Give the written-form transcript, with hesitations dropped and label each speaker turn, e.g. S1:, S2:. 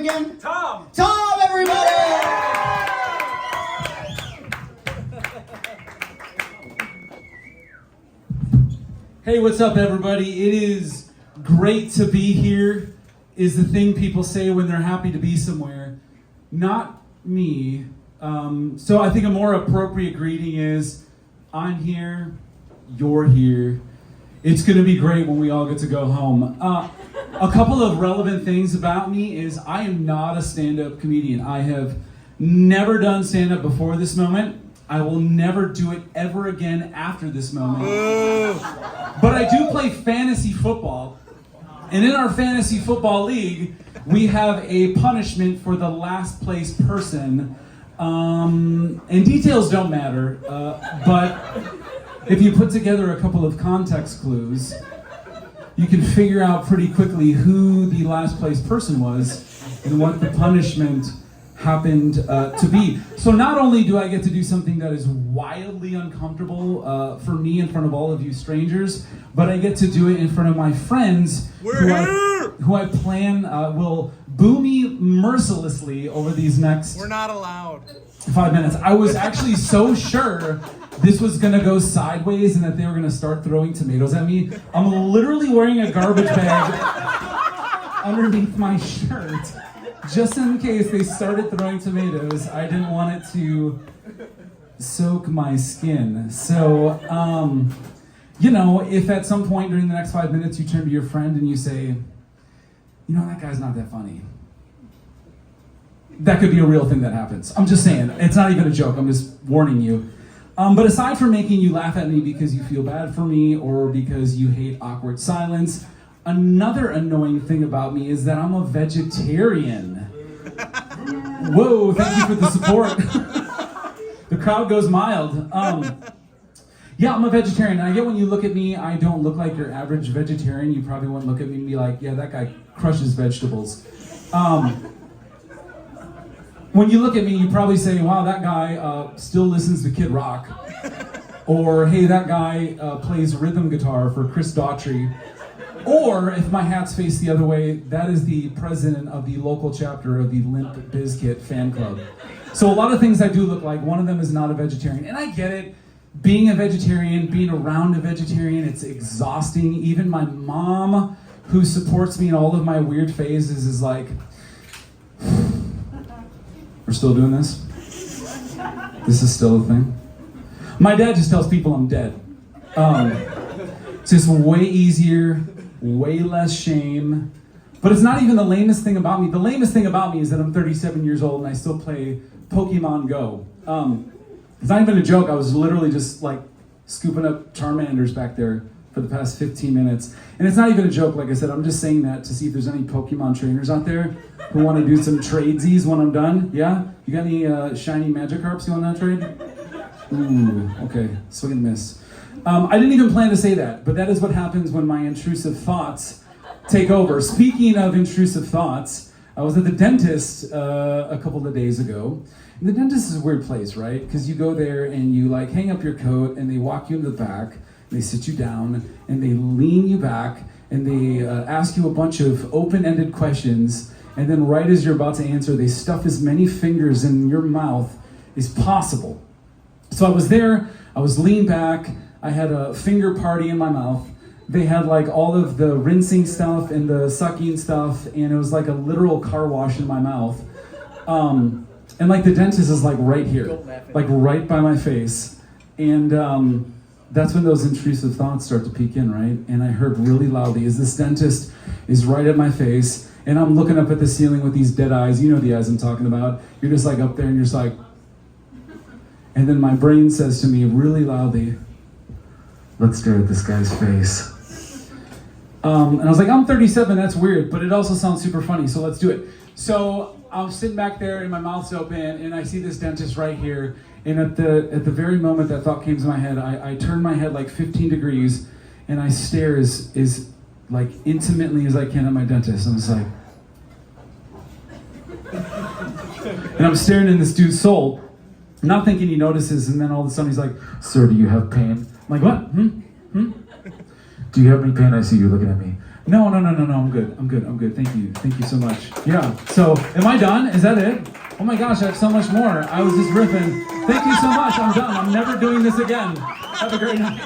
S1: Again?
S2: Tom!
S1: Tom, everybody!
S3: Hey, what's up, everybody? It is great to be here, is the thing people say when they're happy to be somewhere. Not me. So I think a more appropriate greeting is, I'm here, you're here. It's gonna be great when we all get to go home. A couple of relevant things about me is I am not a stand-up comedian. I have never done stand-up before this moment. I will never do it ever again after this moment. But I do play fantasy football. And in our fantasy football league, we have a punishment for the last place person. And details don't matter, but if you put together a couple of context clues, you can figure out pretty quickly who the last place person was and what the punishment happened to be. So not only do I get to do something that is wildly uncomfortable for me in front of all of you strangers, but I get to do it in front of my friends who I plan will boo me mercilessly over these next...
S2: We're not allowed.
S3: 5 minutes. I was actually so sure this was gonna go sideways and that they were gonna start throwing tomatoes at me. I'm literally wearing a garbage bag underneath my shirt, just in case they started throwing tomatoes. I didn't want it to soak my skin. So, you know, if at some point during the next 5 minutes you turn to your friend and you say, you know, that guy's not that funny. That could be a real thing that happens. I'm just saying, it's not even a joke, I'm just warning you. But aside from making you laugh at me because you feel bad for me or because you hate awkward silence, another annoying thing about me is that I'm a vegetarian. Whoa, thank you for the support. The crowd goes mild. Yeah, I'm a vegetarian. And I get when you look at me, I don't look like your average vegetarian. You probably wouldn't look at me and be like, yeah, that guy crushes vegetables. When you look at me, you probably say, wow, that guy still listens to Kid Rock. Or, hey, that guy plays rhythm guitar for Chris Daughtry. Or, if my hat's faced the other way, that is the president of the local chapter of the Limp Bizkit fan club. So a lot of things I do look like. One of them is not a vegetarian. And I get it. Being a vegetarian, being around a vegetarian, it's exhausting. Even my mom, who supports me in all of my weird phases, is like, we're still doing this? This is still a thing? My dad just tells people I'm dead. It's just way easier, way less shame. But it's not even the lamest thing about me. The lamest thing about me is that I'm 37 years old and I still play Pokemon Go. It's not even a joke. I was literally just like scooping up Charmanders back there for the past 15 minutes. And it's not even a joke, like I said. I'm just saying that to see if there's any Pokemon trainers out there who want to do some tradesies when I'm done. Yeah? You got any shiny Magikarps you want to trade? Ooh, okay. Swing and miss. I didn't even plan to say that, but that is what happens when my intrusive thoughts take over. Speaking of intrusive thoughts, I was at the dentist a couple of days ago. And the dentist is a weird place, right? Because you go there and you like hang up your coat and they walk you into the back, they sit you down and they lean you back and they ask you a bunch of open-ended questions, and then right as you're about to answer, they stuff as many fingers in your mouth as possible. So I was there, I was leaned back, I had a finger party in my mouth. They had like all of the rinsing stuff and the sucking stuff, and it was like a literal car wash in my mouth. And like the dentist is like right here, like right by my face. And that's when those intrusive thoughts start to peek in, right? And I heard really loudly, as this dentist is right at my face, and I'm looking up at the ceiling with these dead eyes. You know the eyes I'm talking about. You're just like up there and you're just like, and then my brain says to me really loudly, let's stare at this guy's face. And I was like, I'm 37, that's weird, but it also sounds super funny, so let's do it. So I'm sitting back there and my mouth's open and I see this dentist right here. And at the very moment that thought came to my head, I turn my head like 15 degrees and I stare as like intimately as I can at my dentist. I'm just like, and I'm staring in this dude's soul, not thinking he notices, and then all of a sudden he's like, sir, do you have pain? I'm like, what? Do you have any pain? I see you looking at me. No, I'm good. Thank you so much. Yeah, so am I done? Is that it? Oh my gosh, I have so much more. I was just riffing. Thank you so much, I'm done. I'm never doing this again. Have a great night.